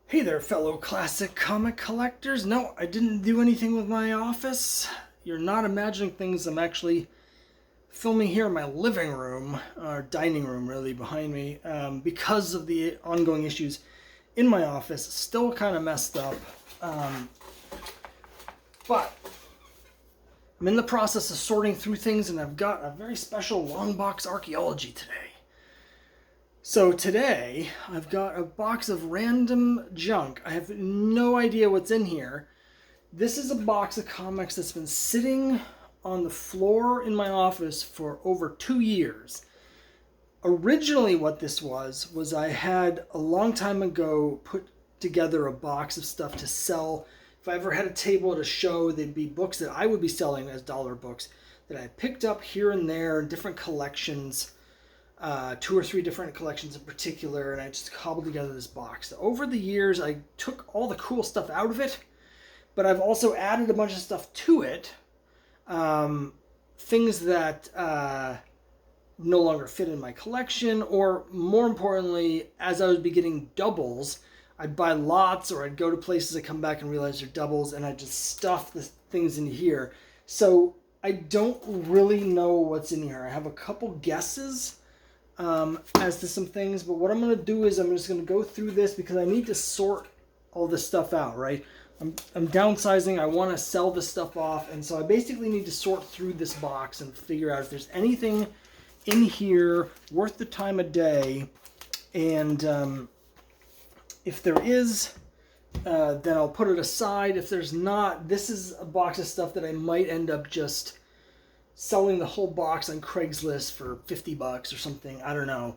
Hey there, fellow classic comic collectors. No, I didn't do anything with my office. You're not imagining things. I'm actually filming here in my living room, or dining room really, behind me, because of the ongoing issues in my office. Still kind of messed up. Um, but I'm in the process of sorting through things, and I've got a very special Longbox Archaeology today. So today, I've got a box of random junk. I have no idea what's in here. This is a box of comics that's been sitting on the floor in my office for over 2 years. Originally what this was I had a long time ago put together a box of stuff to sell. If I ever had a table at a show, they'd be books that I would be selling as dollar books that I picked up here and there in different collections. 2 or 3 different collections in particular, and I just cobbled together this box. Over the years, I took all the cool stuff out of it, but I've also added a bunch of stuff to it. Things that no longer fit in my collection, or more importantly, as I would be getting doubles, I'd buy lots, or I'd go to places and come back and realize they're doubles, and I'd just stuff the things in here. So I don't really know what's in here. I have a couple guesses as to some things, but what I'm going to do is I'm just going to go through this because I need to sort all this stuff out, right? I'm downsizing. I want to sell this stuff off, and so I basically need to sort through this box and figure out if there's anything in here worth the time of day, and if there is, then I'll put it aside. If there's not, this is a box of stuff that I might end up just selling the whole box on Craigslist for $50 or something. I don't know.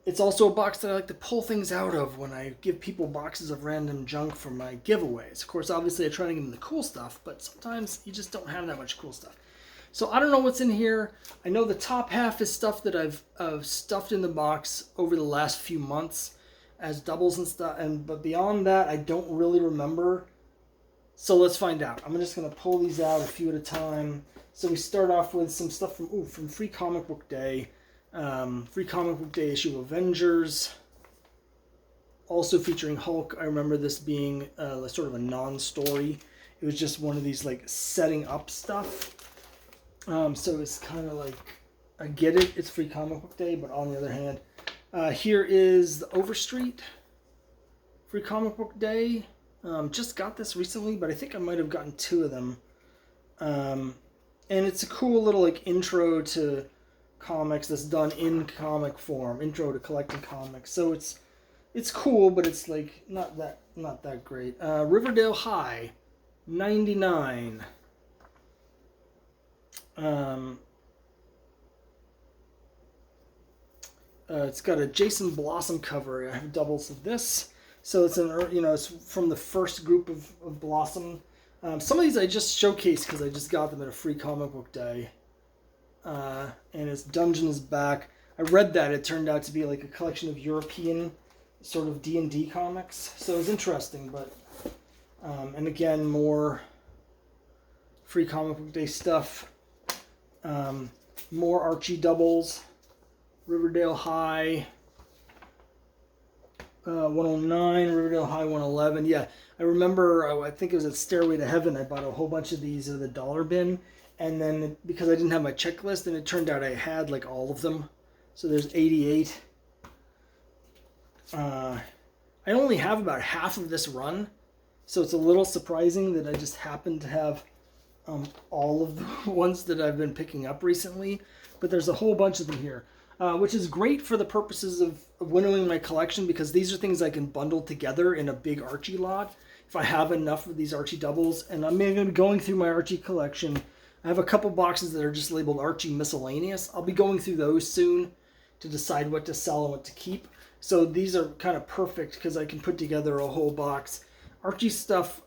It's also a box that I like to pull things out of when I give people boxes of random junk for my giveaways. Of course, obviously I try to give them the cool stuff, but sometimes you just don't have that much cool stuff. So I don't know what's in here. I know the top half is stuff that I've stuffed in the box over the last few months as doubles and stuff, but beyond that, I don't really remember. So let's find out. I'm just going to pull these out a few at a time. So we start off with some stuff from Free Comic Book Day. Free Comic Book Day issue of Avengers. Also featuring Hulk. I remember this being sort of a non-story. It was just one of these like setting up stuff. So it's kind of like, I get it, it's Free Comic Book Day, but on the other hand, here is the Overstreet Free Comic Book Day. Just got this recently, but I think I might have gotten 2 of them. And it's a cool little like intro to comics that's done in comic form, intro to collecting comics. So it's cool, but it's like not that great. Riverdale High, 99. It's got a Jason Blossom cover. I have doubles of this. So it's it's from the first group of Blossom. Some of these I just showcased because I just got them at a Free Comic Book Day. And it's Dungeon is Back. I read that. It turned out to be like a collection of European sort of D&D comics. So it was interesting, but... and again, more Free Comic Book Day stuff. More Archie doubles. Riverdale High 109, Riverdale High 111. Yeah, I remember, I think it was at Stairway to Heaven, I bought a whole bunch of these at the dollar bin, and then because I didn't have my checklist, and it turned out I had like all of them. So there's 88. I only have about half of this run, so it's a little surprising that I just happen to have all of the ones that I've been picking up recently, but there's a whole bunch of them here. Which is great for the purposes of winnowing my collection, because these are things I can bundle together in a big Archie lot if I have enough of these Archie doubles. And I'm going to be going through my Archie collection. I have a couple boxes that are just labeled Archie Miscellaneous. I'll be going through those soon to decide what to sell and what to keep. So these are kind of perfect because I can put together a whole box. Archie stuff,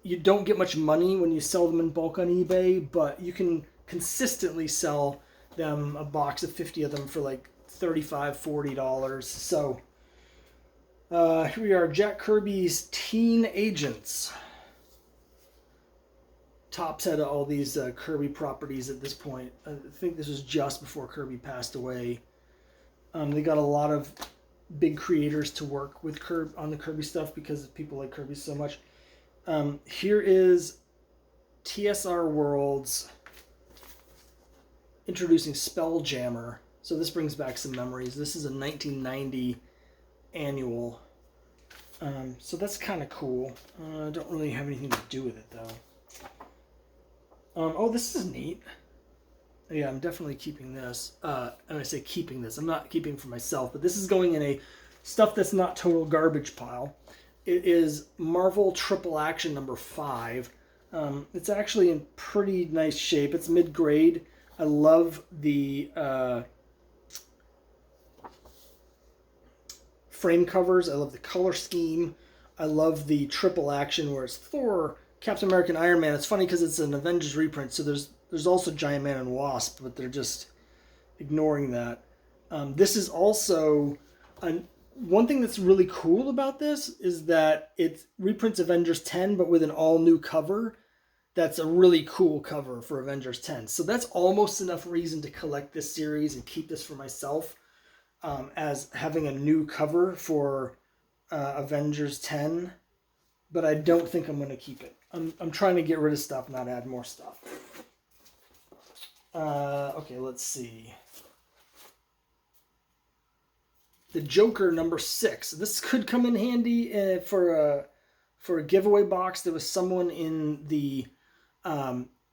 you don't get much money when you sell them in bulk on eBay, but you can consistently sell them a box of 50 of them for like $35-$40. So here we are, Jack Kirby's Teen Agents. Topps had all these Kirby properties at this point. I think this was just before Kirby passed away. They got a lot of big creators to work with on the Kirby stuff because people like Kirby so much. Here is TSR Worlds introducing Spelljammer. So this brings back some memories. This is a 1990 annual. So that's kind of cool. I don't really have anything to do with it, though. Oh, this is neat. Yeah, I'm definitely keeping this. And I say keeping this. I'm not keeping for myself, but this is going in a stuff that's not total garbage pile. It is Marvel Triple Action number 5. It's actually in pretty nice shape. It's mid-grade. I love the frame covers. I love the color scheme. I love the triple action where it's Thor, Captain America, and Iron Man. It's funny because it's an Avengers reprint, so there's also Giant Man and Wasp, but they're just ignoring that. This is also one thing that's really cool about this is that it reprints Avengers 10, but with an all-new cover. That's a really cool cover for Avengers 10. So that's almost enough reason to collect this series and keep this for myself, as having a new cover for Avengers 10. But I don't think I'm going to keep it. I'm trying to get rid of stuff, not add more stuff. Okay, let's see. The Joker number 6. This could come in handy for a giveaway box. There was someone in the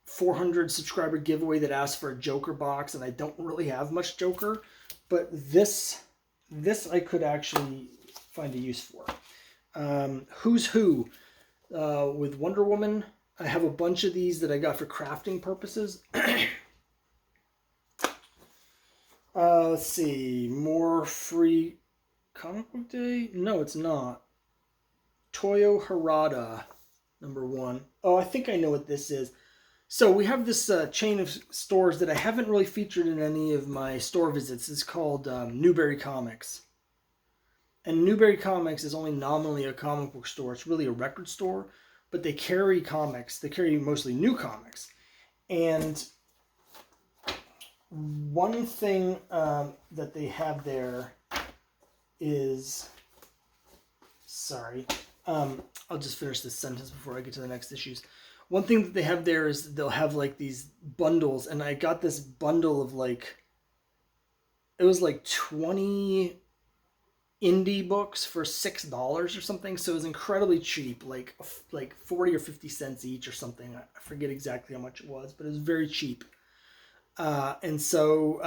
400 subscriber giveaway that asked for a Joker box, and I don't really have much Joker, but this I could actually find a use for. Who's Who with Wonder Woman. I have a bunch of these that I got for crafting purposes. Let's see. More free comic book day? No, it's not. Toyo Harada, number 1. Oh, I think I know what this is. So we have this chain of stores that I haven't really featured in any of my store visits. It's called Newberry Comics. And Newberry Comics is only nominally a comic book store. It's really a record store, but they carry comics. They carry mostly new comics. And one thing that they have there is... Sorry. I'll just finish this sentence before I get to the next issues. One thing that they have there is they'll have like these bundles, and I got this bundle of it was like 20 indie books for $6 or something, so it was incredibly cheap, like 40 or 50 cents each or something. I forget exactly how much it was, but it was very cheap. And so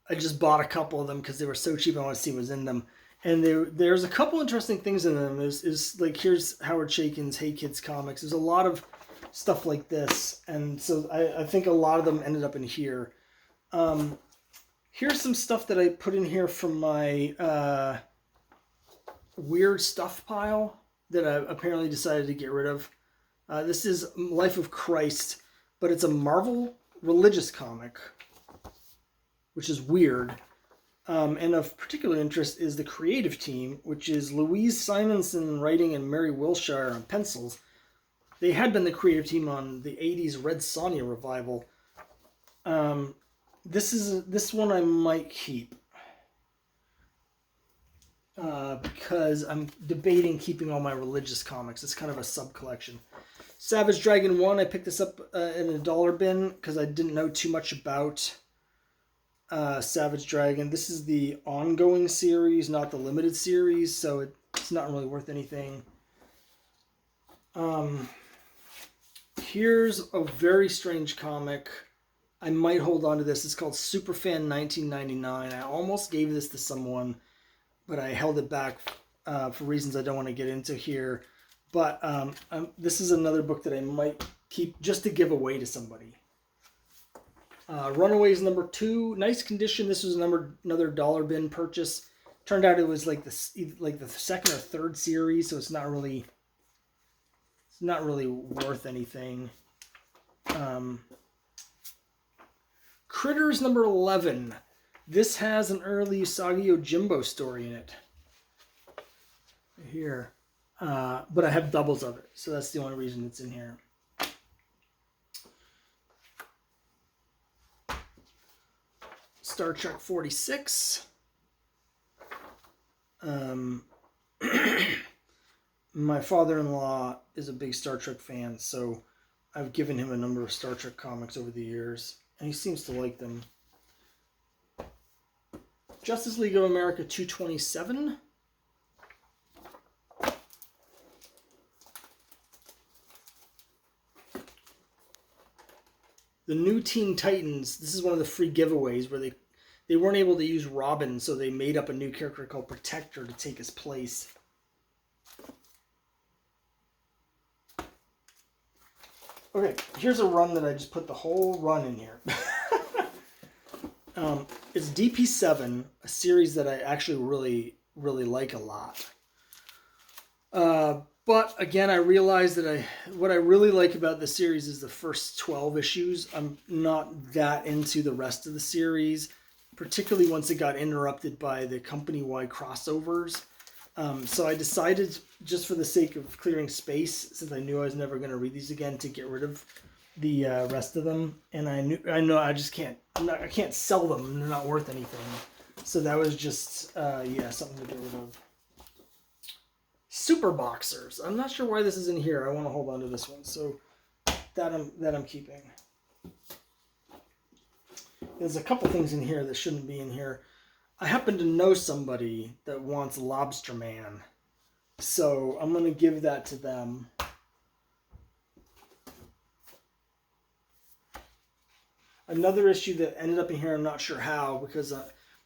I just bought a couple of them because they were so cheap. I want to see what was in them. And there's a couple interesting things in them. Is like, here's Howard Chaykin's Hey Kids comics. There's a lot of stuff like this. And so I think a lot of them ended up in here. Here's some stuff that I put in here from my weird stuff pile that I apparently decided to get rid of. This is Life of Christ, but it's a Marvel religious comic, which is weird. And of particular interest is the creative team, which is Louise Simonson writing and Mary Wilshire on pencils. They had been the creative team on the 80s Red Sonja revival. This one I might keep because I'm debating keeping all my religious comics. It's kind of a sub-collection. Savage Dragon 1, I picked this up in a dollar bin because I didn't know too much about Savage Dragon. This is the ongoing series, not the limited series, so it's not really worth anything. Here's a very strange comic. I might hold on to this. It's called Superfan 1999. I almost gave this to someone, but I held it back for reasons I don't want to get into here. But this is another book that I might keep just to give away to somebody. Runaways number 2, nice condition. This was another dollar bin purchase. Turned out it was like the second or third series, so it's not really worth anything. Critters number 11. This has an early Usagi Yojimbo story in it. Here, but I have doubles of it, so that's the only reason it's in here. Star Trek 46. Um, my father-in-law is a big Star Trek fan, so I've given him a number of Star Trek comics over the years, and he seems to like them. Justice League of America 227. The new Teen Titans. This is one of the free giveaways where they weren't able to use Robin, so they made up a new character called Protector to take his place. Okay, here's a run that I just put the whole run in here. It's DP7, a series that I actually really like a lot. But again, I realized that what I really like about the series is the first 12 issues. I'm not that into the rest of the series, particularly once it got interrupted by the company-wide crossovers. So I decided, just for the sake of clearing space, since I knew I was never going to read these again, to get rid of the rest of them. And I know I just can't. I can't sell them. They're not worth anything. So that was just something to get rid of. Super Boxers. I'm not sure why this is in here. I want to hold on to this one. So that I'm keeping. There's a couple things in here that shouldn't be in here. I happen to know somebody that wants Lobster Man, so I'm going to give that to them. Another issue that ended up in here, I'm not sure how, because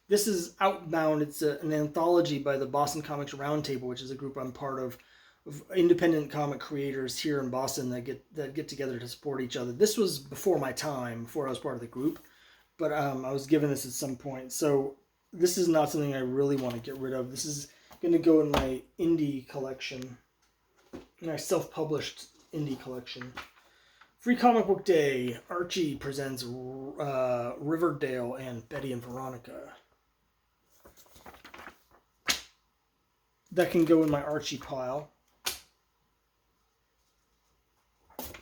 this is Outbound. It's an anthology by the Boston Comics Roundtable, which is a group I'm part of independent comic creators here in Boston that get together to support each other. This was before my time, before I was part of the group, but I was given this at some point. So this is not something I really want to get rid of. This is going to go in my indie collection, my self-published indie collection. Free Comic Book Day. Archie presents Riverdale and Betty and Veronica. That can go in my Archie pile.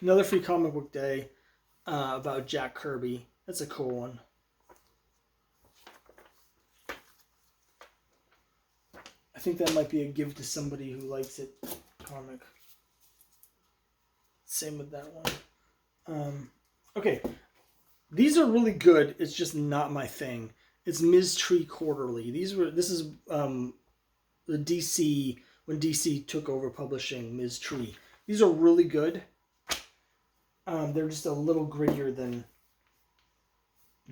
Another Free Comic Book Day about Jack Kirby. That's a cool one. I think that might be a give to somebody who likes it comic. Same with that one. Okay. These are really good. It's just not my thing. It's Ms. Tree Quarterly. This is the DC, when DC took over publishing Ms. Tree. These are really good. They're just a little grittier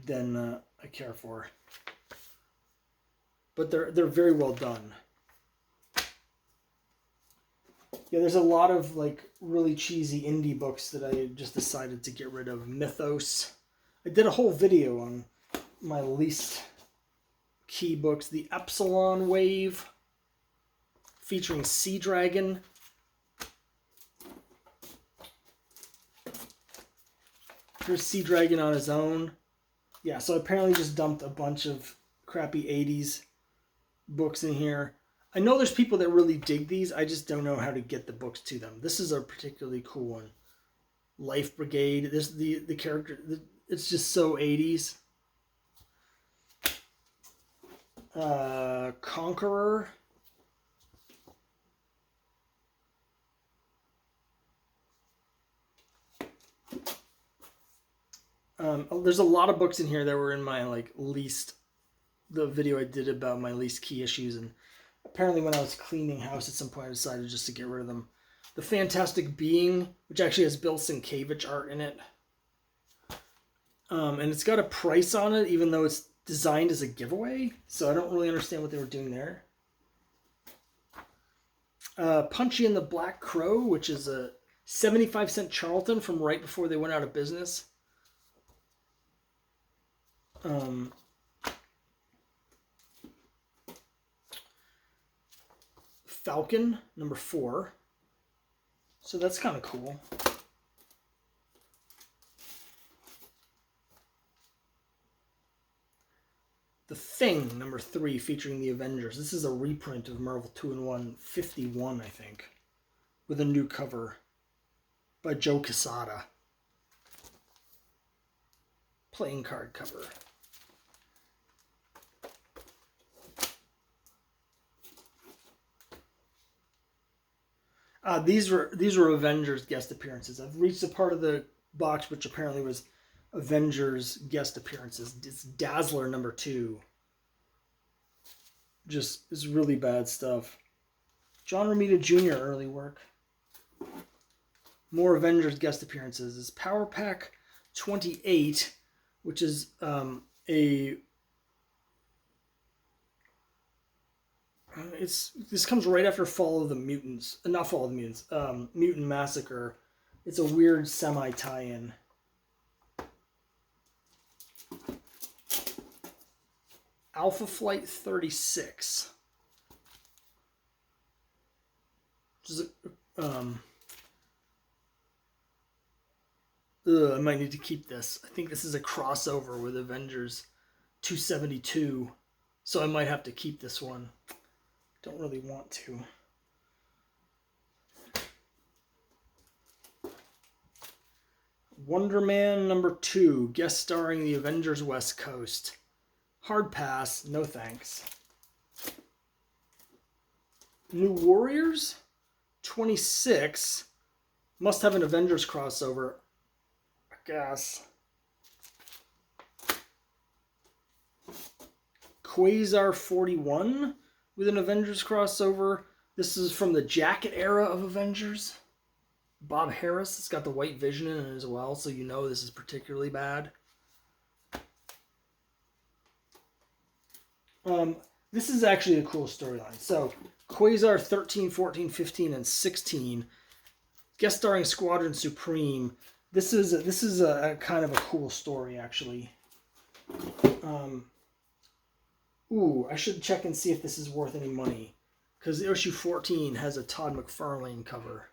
than I care for. But they're very well done. Yeah, there's a lot of like really cheesy indie books that I just decided to get rid of. Mythos. I did a whole video on my least key books. The Epsilon Wave, featuring Sea Dragon. Here's Sea Dragon on his own. Yeah, so I apparently just dumped a bunch of crappy 80s books in here. I know there's people that really dig these. I just don't know how to get the books to them. This is a particularly cool one. Life Brigade. The character. It's just so 80s. Conqueror. There's a lot of books in here that were in my the video I did about my least key issues, and apparently when I was cleaning house at some point I decided just to get rid of them. The Fantastic Being, which actually has Bill Sienkiewicz art in it. And it's got a price on it, even though it's designed as a giveaway, so I don't really understand what they were doing there. Punchy and the Black Crow, which is a 75-cent Charlton from right before they went out of business. Falcon, number 4. So that's kind of cool. The Thing, number 3, featuring the Avengers. This is a reprint of Marvel 2-in-1 51, I think, with a new cover by Joe Quesada. Playing card cover. These were Avengers guest appearances. I've reached a part of the box which apparently was Avengers guest appearances. It's Dazzler #2. Just is really bad stuff. John Romita Jr. early work. More Avengers guest appearances. It's Power Pack 28, which is this comes right after Fall of the Mutants. Not Fall of the Mutants. Mutant Massacre. It's a weird semi-tie-in. Alpha Flight 36. Which is I might need to keep this. I think this is a crossover with Avengers 272. So I might have to keep this one. Don't really want to. Wonder Man #2, guest starring the Avengers West Coast. Hard pass, no thanks. New Warriors 26. Must have an Avengers crossover, I guess. Quasar 41 with an Avengers crossover. This is from the jacket era of Avengers. Bob Harris. It's got the White Vision in it as well, so you know this is particularly bad. This is actually a cool storyline. So, Quasar 13, 14, 15, and 16, guest starring Squadron Supreme. This is a kind of a cool story, actually. I should check and see if this is worth any money, because issue 14 has a Todd McFarlane cover.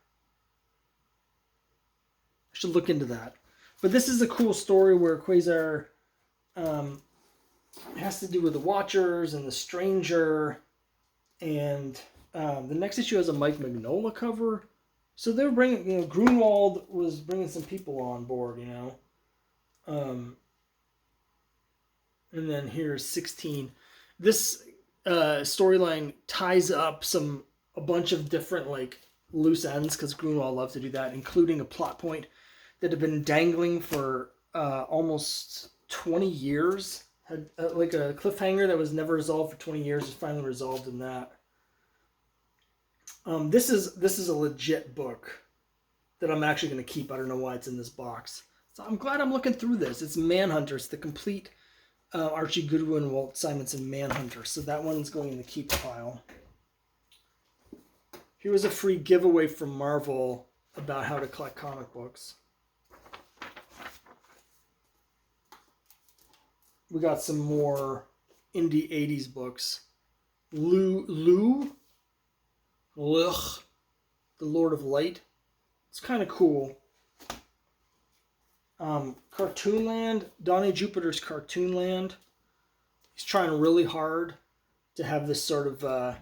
I should look into that. But this is a cool story where Quasar has to do with the Watchers and the Stranger, and the next issue has a Mike Mignola cover. So they're bringing, Grunwald was bringing some people on board, and then here's 16. This storyline ties up a bunch of different loose ends, because Grunwald loved to do that, including a plot point that had been dangling for almost 20 years. Had like a cliffhanger that was never resolved for 20 years is finally resolved in that. This is a legit book that I'm actually going to keep. I don't know why it's in this box. So I'm glad I'm looking through this. It's Manhunter. It's the complete Archie Goodwin, Walt Simonson Manhunter. So that one's going in the keep pile. Here was a free giveaway from Marvel about how to collect comic books. We got some more indie 80s books. Lugh, The Lord of Light. It's kind of cool. Cartoonland, Donnie Jupiter's Cartoonland. He's trying really hard to have this sort of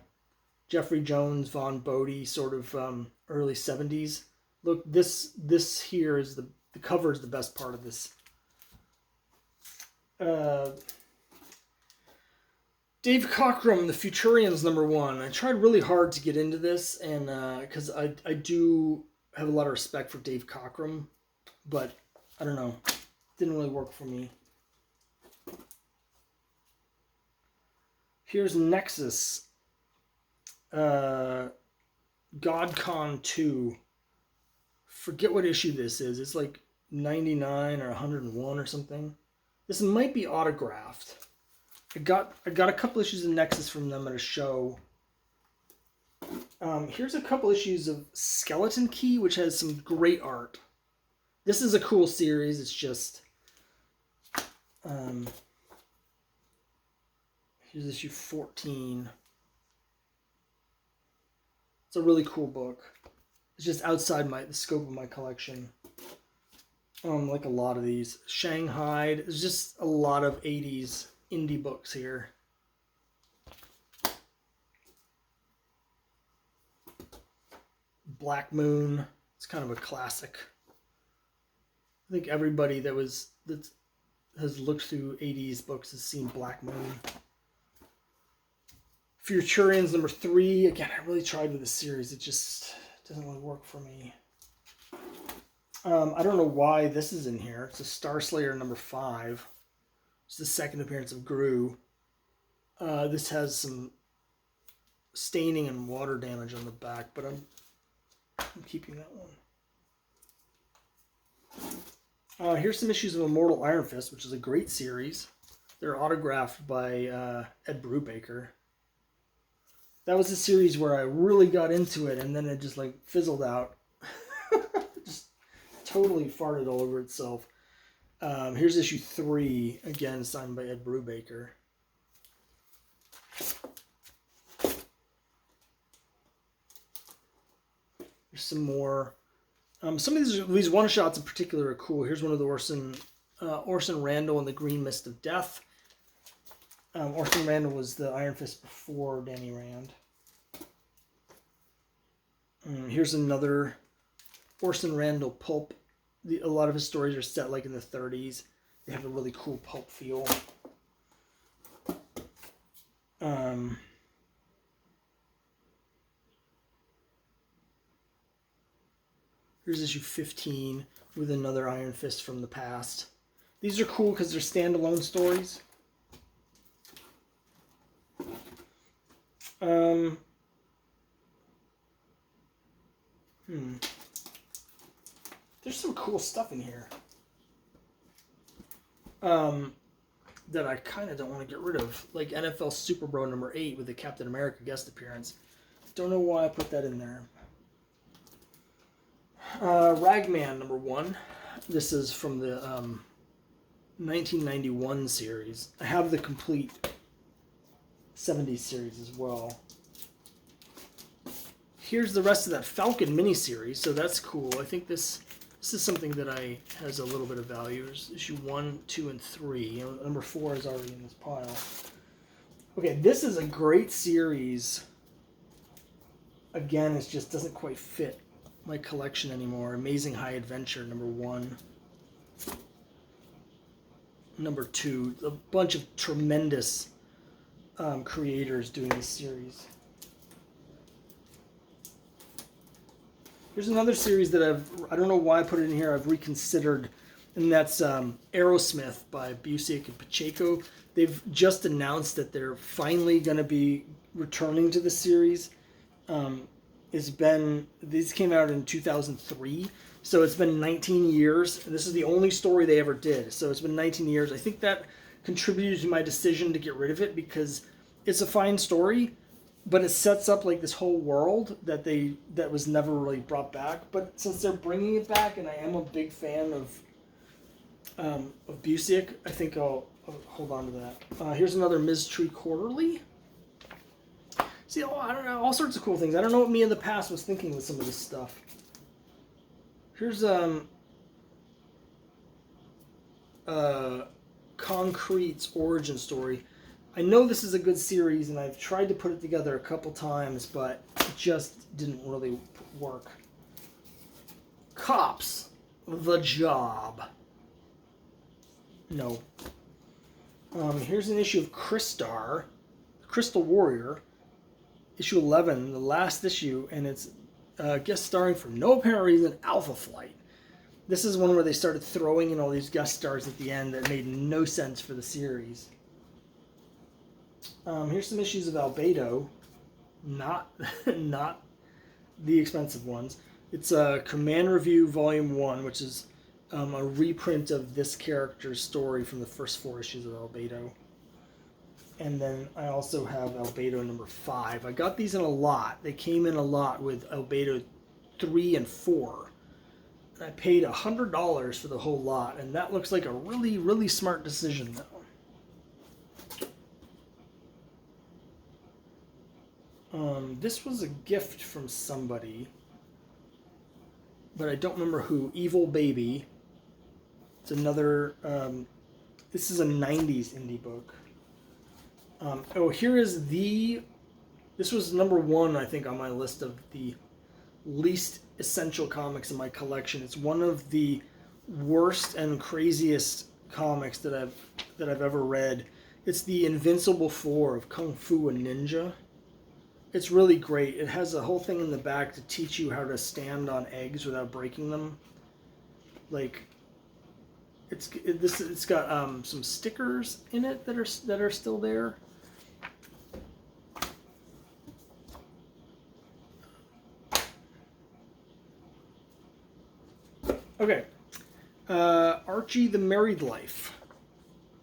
Jeffrey Jones, Von Bodie sort of early 70s. Look, this here is the cover is the best part of this. Dave Cockrum, The Futurians #1. I tried really hard to get into this, and because I do have a lot of respect for Dave Cockrum, but I don't know, didn't really work for me. Here's Nexus, GodCon 2. Forget what issue this is. It's like 99 or 101 or something. This might be autographed. I got a couple issues of Nexus from them at a show. Here's a couple issues of Skeleton Key, which has some great art. This is a cool series. It's just here's issue 14. It's a really cool book. It's just outside the scope of my collection. Like a lot of these. Shanghai. There's just a lot of 80s indie books here. Black Moon. It's kind of a classic. I think everybody that has looked through 80s books has seen Black Moon. Futurians #3. Again, I really tried with this series. It just It doesn't really work for me. I don't know why this is in here. It's a Star Slayer number 5. It's the second appearance of Gru. This has some staining and water damage on the back, but I'm keeping that one. Here's some issues of Immortal Iron Fist, which is a great series. They're autographed by Ed Brubaker. That was a series where I really got into it, and then it just like fizzled out. Just totally farted all over itself. Here's issue 3, again signed by Ed Brubaker. There's some more. Some of these one-shots in particular are cool. Here's one of the Orson Randall and the Green Mist of Death. Orson Randall was the Iron Fist before Danny Rand. Here's another Orson Randall pulp. A lot of his stories are set like in the 30s. They have a really cool pulp feel. Here's issue 15 with another Iron Fist from the past. These are cool because they're standalone stories. There's some cool stuff in here that I kind of don't want to get rid of. Like NFL Super Bro number 8 with the Captain America guest appearance. Don't know why I put that in there. Ragman number 1. This is from the 1991 series. I have the complete 70s series as well. Here's the rest of that Falcon miniseries, so that's cool. I think this is something that has a little bit of value. There's issue 1, 2, and 3. Number 4 is already in this pile. Okay, this is a great series. Again, it just doesn't quite fit my collection anymore. Amazing High Adventure number 1. Number 2. A bunch of tremendous creators doing this series. Here's another series that I don't know why I put it in here, I've reconsidered, and that's Aerosmith by Busiek and Pacheco. They've just announced that they're finally going to be returning to the series. These came out in 2003, so it's been 19 years, and this is the only story they ever did, so it's been 19 years. I think that contributed to my decision to get rid of it because it's a fine story, but it sets up like this whole world that was never really brought back. But since they're bringing it back, and I am a big fan of Busiek, I think I'll hold on to that. Here's another Ms. Tree Quarterly. See, I don't know, all sorts of cool things. I don't know what me in the past was thinking with some of this stuff. Here's Concrete's origin story. I know this is a good series, and I've tried to put it together a couple times, but it just didn't really work. Cops, the Job. No. Here's an issue of Crystar, Crystal Warrior, issue 11, the last issue, and it's guest starring for no apparent reason, Alpha Flight. This is one where they started throwing in all these guest stars at the end that made no sense for the series. Here's some issues of Albedo, not the expensive ones. It's Command Review Volume 1, which is a reprint of this character's story from the first 4 issues of Albedo. And then I also have Albedo number 5. I got these in a lot. They came in a lot with Albedo 3 and 4. And I paid $100 for the whole lot, and that looks like a really, really smart decision, though. This was a gift from somebody, but I don't remember who. Evil Baby. It's another, this is a 90s indie book. This was number 1, I think, on my list of the least essential comics in my collection. It's one of the worst and craziest comics that I've ever read. It's the Invincible Four of Kung Fu and Ninja. It's really great. It has a whole thing in the back to teach you how to stand on eggs without breaking them. Like, it's got some stickers in it that are still there. Okay, Archie the Married Life,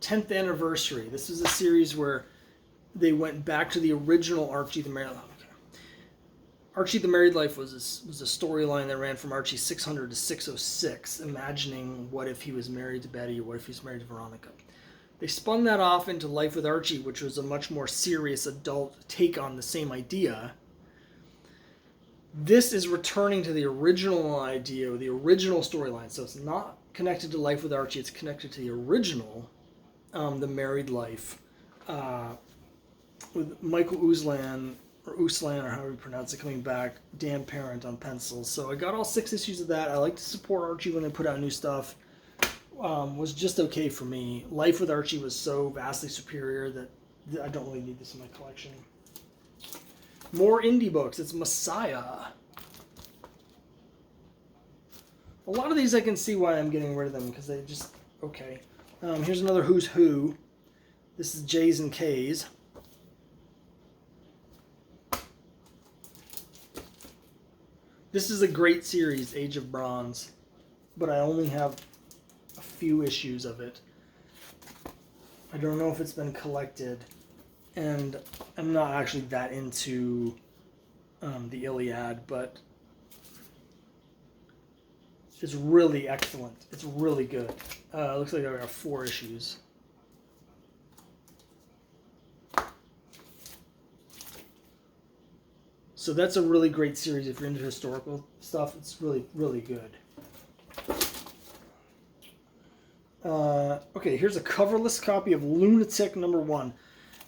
10th anniversary. This is a series where they went back to the original Archie the Married Life. Okay. Archie the Married Life was a storyline that ran from Archie 600 to 606, imagining what if he was married to Betty or what if he's married to Veronica. They spun that off into Life with Archie, which was a much more serious adult take on the same idea. This is returning to the original idea, the original storyline. So it's not connected to Life with Archie. It's connected to the original, The Married Life, with Michael Uslan, or however you pronounce it, coming back. Dan Parent on pencils. So I got all 6 issues of that. I like to support Archie when they put out new stuff. Was just okay for me. Life with Archie was so vastly superior that I don't really need this in my collection. More indie books. It's Messiah. A lot of these I can see why I'm getting rid of them, because they just... Okay. Here's another Who's Who. This is J's and K's. This is a great series, Age of Bronze, but I only have a few issues of it. I don't know if it's been collected. And I'm not actually that into the Iliad, but it's really excellent. It's really good. It looks like I got 4 issues. So that's a really great series if you're into historical stuff. It's really, really good. Okay, here's a coverless copy of Lunatic #1.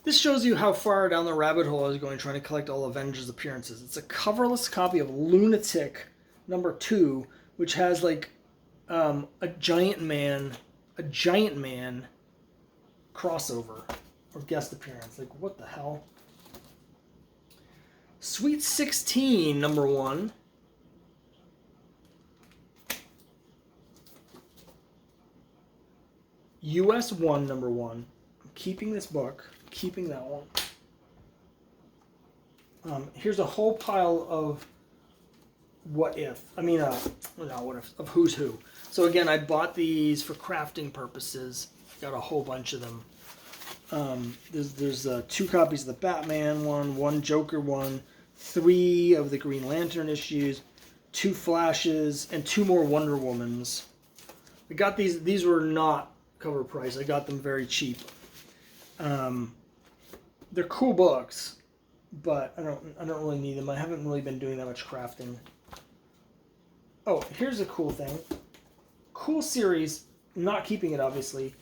This shows you how far down the rabbit hole I was going trying to collect all Avengers appearances. It's a coverless copy of Lunatic #2, which has like a giant man crossover or guest appearance. Like, what the hell? Sweet 16 #1. US 1 #1. I'm keeping this book. Keeping that one. Here's a whole pile of what if. Of Who's Who. So again, I bought these for crafting purposes. Got a whole bunch of them. There's 2 copies of the Batman one Joker one, 3 of the Green Lantern issues, 2 Flashes, and 2 more Wonder Womans. I got these. These were not cover price. I got them very cheap. They're cool books, but I don't really need them. I haven't really been doing that much crafting. Oh, here's a cool thing. Cool series. I'm not keeping it, obviously.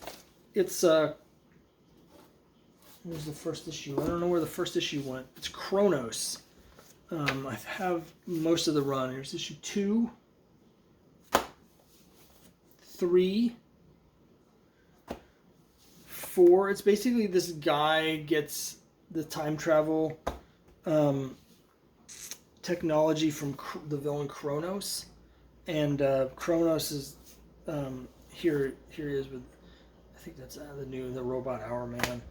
It's where's the first issue? I don't know where the first issue went. It's Kronos. I have most of the run. Here's issue 2, 3, 4. It's basically this guy gets the time travel technology from the villain Kronos, and Kronos is here he is with, I think that's the robot Hour Man.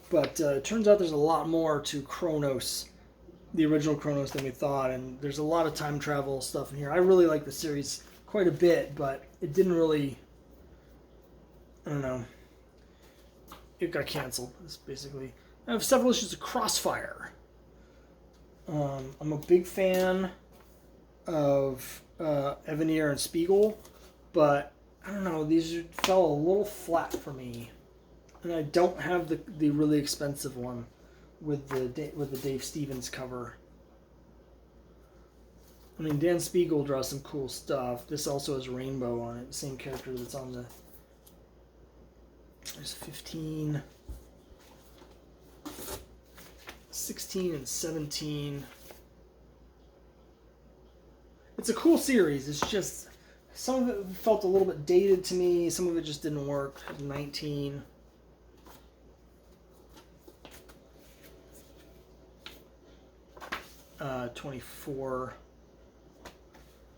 But it turns out there's a lot more to Kronos, the original Kronos, than we thought, and there's a lot of time travel stuff in here. I really like the series quite a bit, but it didn't really, I don't know, it got canceled. It's basically, I have several issues of Crossfire. I'm a big fan of Evanier and Spiegel, but I don't know, these fell a little flat for me, and I don't have the really expensive one with the Dave Stevens cover. I mean, Dan Spiegel draws some cool stuff. This also has Rainbow on it, the same character that's on the. There's 15, 16, and 17. It's a cool series. It's just, some of it felt a little bit dated to me. Some of it just didn't work. 19. 24.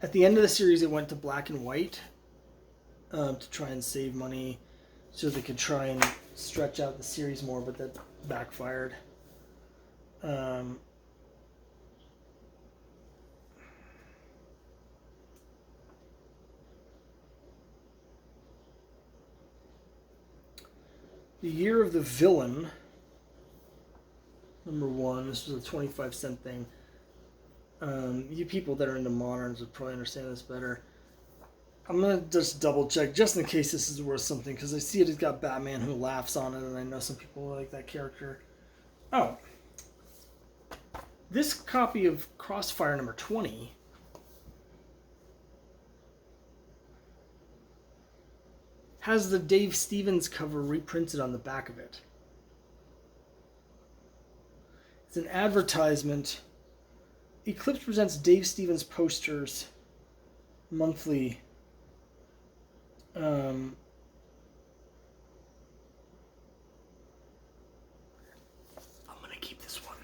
At the end of the series, it went to black and white to try and save money so they could try and stretch out the series more, but that backfired. The Year of the Villain, number 1. This was a 25-cent thing. You people that are into moderns would probably understand this better. I'm going to just double check, just in case this is worth something, because I see it's got Batman who laughs on it, and I know some people like that character. Oh. This copy of Crossfire number 20 has the Dave Stevens cover reprinted on the back of it. It's an advertisement. Eclipse presents Dave Stevens posters monthly. I'm going to keep this one.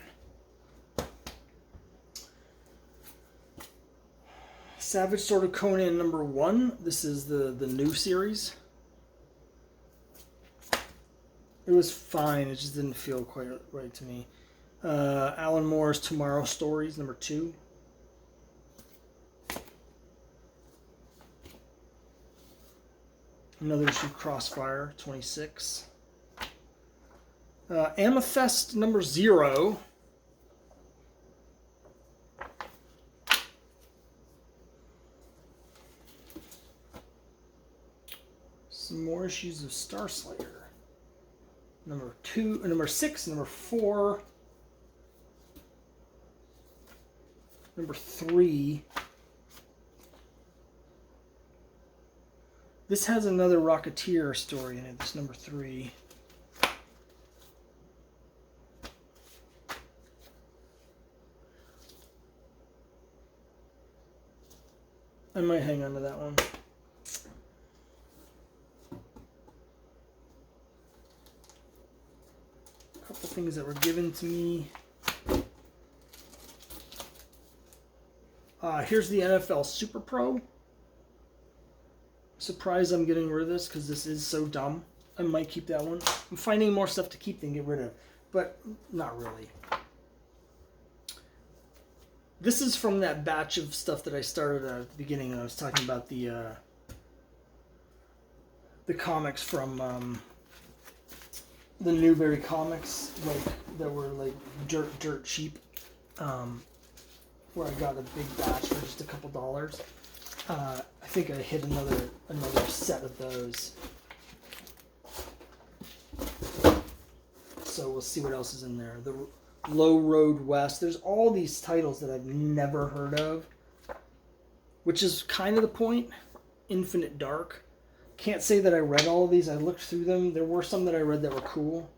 Savage Sword of Conan number 1. This is the new series. It was fine. It just didn't feel quite right to me. Alan Moore's Tomorrow Stories, number 2. Another issue, Crossfire, 26. Amethyst, number 0. Some more issues of Starslayer. Number 2, number 6, number 4, number 3. This has another Rocketeer story in it. This number 3. I might hang on to that one. Couple things that were given to me. Here's the NFL Super Pro. Surprised I'm getting rid of this because this is so dumb. I might keep that one. I'm finding more stuff to keep than get rid of, but not really. This is from that batch of stuff that I started at the beginning. I was talking about the comics from the Newberry Comics, like that were like dirt cheap, where I got a big batch for just a couple dollars. I think I hit another set of those. So we'll see what else is in there. The Low Road West. There's all these titles that I've never heard of, which is kind of the point. Infinite Dark. Can't say that I read all of these. I looked through them. There were some that I read that were cool.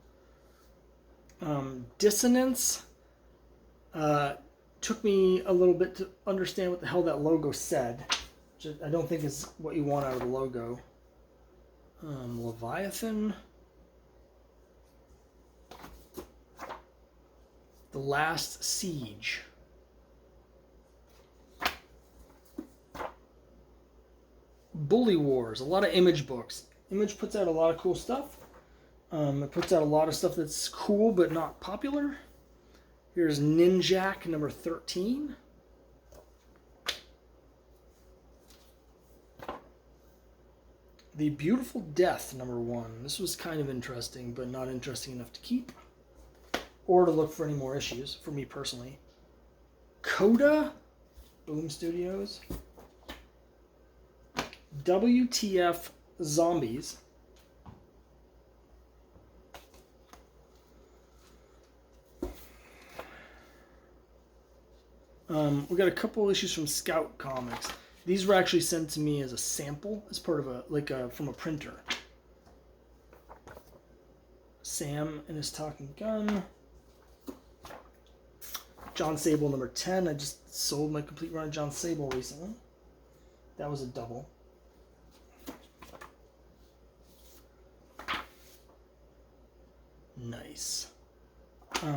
Dissonance. Took me a little bit to understand what the hell that logo said. Which I don't think is what you want out of the logo. Leviathan. The Last Siege. Bully Wars. A lot of Image books. Image puts out a lot of cool stuff. It puts out a lot of stuff that's cool but not popular. Here's Ninjak number 13. The Beautiful Death number 1. This was kind of interesting, but not interesting enough to keep. Or to look for any more issues, for me personally. Coda, Boom Studios. WTF Zombies. We got a couple issues from Scout Comics. These were actually sent to me as a sample, as part of from a printer. Sam and his Talking Gun. John Sable number 10. I just sold my complete run of John Sable recently. That was a double. Nice.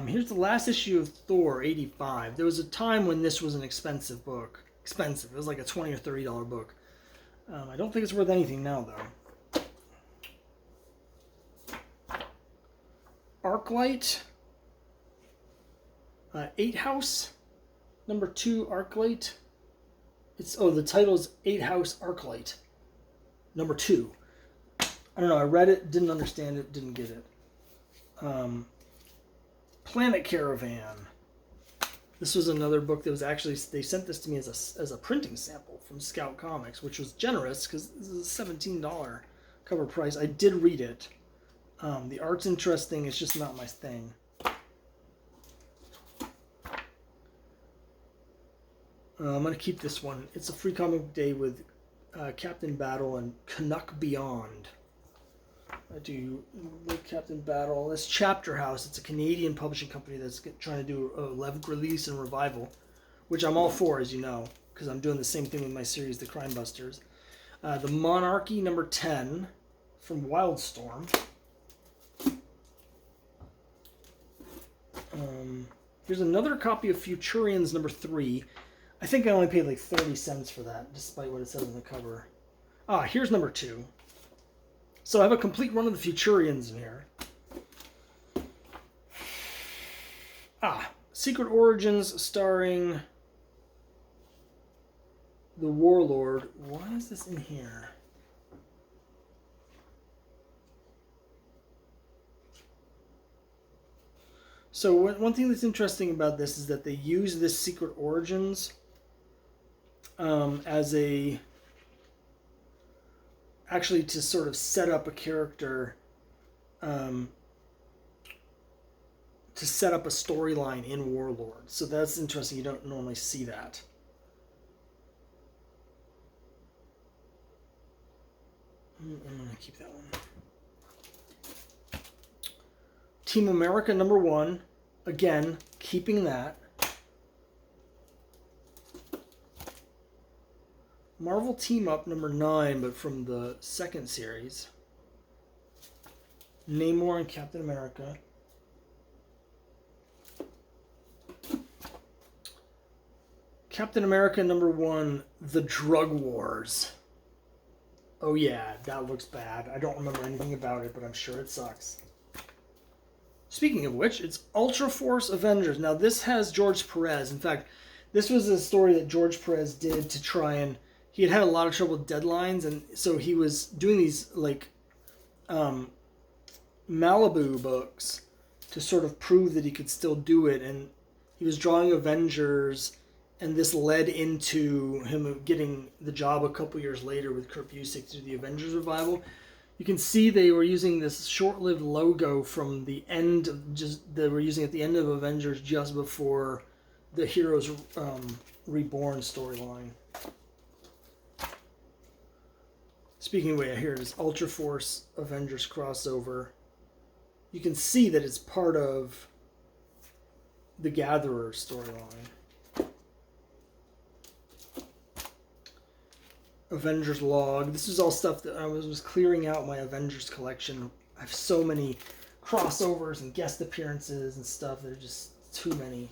Here's the last issue of Thor, 85. There was a time when this was an expensive book. Expensive. It was like a $20 or $30 book. I don't think it's worth anything now, though. Arclight. 8 House. Number 2, Arclight. The title is 8 House Arclight. Number 2. I don't know. I read it, didn't understand it, didn't get it. Planet Caravan. This was another book that was actually, they sent this to me as a printing sample from Scout Comics, which was generous because this is a $17 cover price. I did read it. The art's interesting. It's just not my thing. I'm going to keep this one. It's a free comic book day with Captain Battle and Canuck Beyond. I do like Captain Battle. This Chapter House, it's a Canadian publishing company that's trying to do a Levick release and revival, which I'm all for, as you know, because I'm doing the same thing with my series, The Crime Busters. The Monarchy, number 10, from Wildstorm. Here's another copy of Futurians, number 3. I think I only paid like 30 cents for that, despite what it says on the cover. Here's number 2. So I have a complete run of the Futurians in here. Secret Origins starring the Warlord. Why is this in here? So one thing that's interesting about this is that they use this Secret Origins as a... actually to sort of set up a character, to set up a storyline in Warlord. So that's interesting. You don't normally see that. I'm going to keep that one. Team America, number 1. Again, keeping that. Marvel Team Up, number 9, but from the second series. Namor and Captain America. Captain America, number 1, The Drug Wars. Oh yeah, that looks bad. I don't remember anything about it, but I'm sure it sucks. Speaking of which, it's Ultra Force Avengers. Now this has George Perez. In fact, this was a story that George Perez did to try and... He had a lot of trouble with deadlines, and so he was doing these, like, Malibu books to sort of prove that he could still do it, and he was drawing Avengers, and this led into him getting the job a couple years later with Kurt Busiek to do the Avengers revival. You can see they were using this short-lived logo from the end of they were using at the end of Avengers just before the Heroes Reborn storyline. Speaking of which, here it is, Ultra Force Avengers crossover. You can see that it's part of the Gatherer storyline. Avengers log. This is all stuff that I was clearing out my Avengers collection. I have so many crossovers and guest appearances and stuff. They're just too many.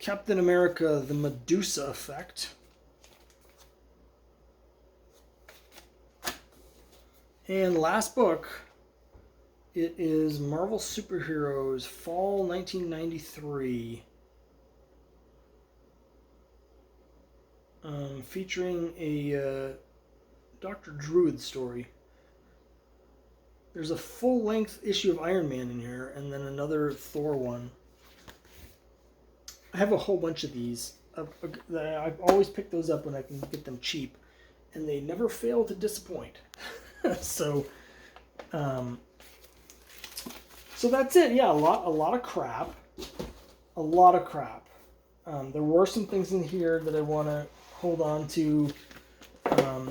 Captain America, The Medusa Effect. And last book, it is Marvel Superheroes Fall 1993. Featuring a Dr. Druid story. There's a full-length issue of Iron Man in here, and then another Thor one. I have a whole bunch of these. I've always picked those up when I can get them cheap, and they never fail to disappoint. So that's it. Yeah, a lot of crap. A lot of crap. There were some things in here that I want to hold on to.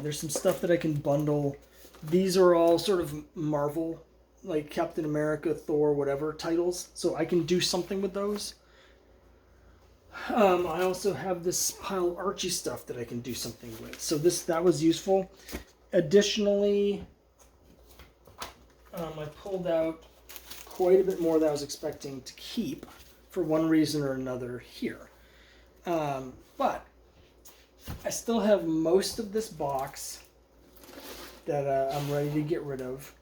There's some stuff that I can bundle. These are all sort of Marvel, like Captain America, Thor, whatever titles. So I can do something with those. I also have this pile of Archie stuff that I can do something with. So that was useful. Additionally, I pulled out quite a bit more than I was expecting to keep for one reason or another here. But I still have most of this box that I'm ready to get rid of.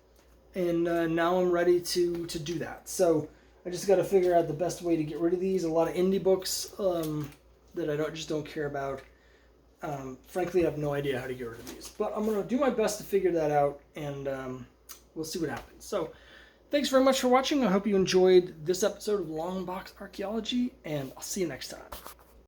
And now I'm ready to do that. So I just got to figure out the best way to get rid of these. A lot of indie books that I just don't care about. Frankly, I have no idea how to get rid of these. But I'm going to do my best to figure that out, and we'll see what happens. So thanks very much for watching. I hope you enjoyed this episode of Longbox Archaeology, and I'll see you next time.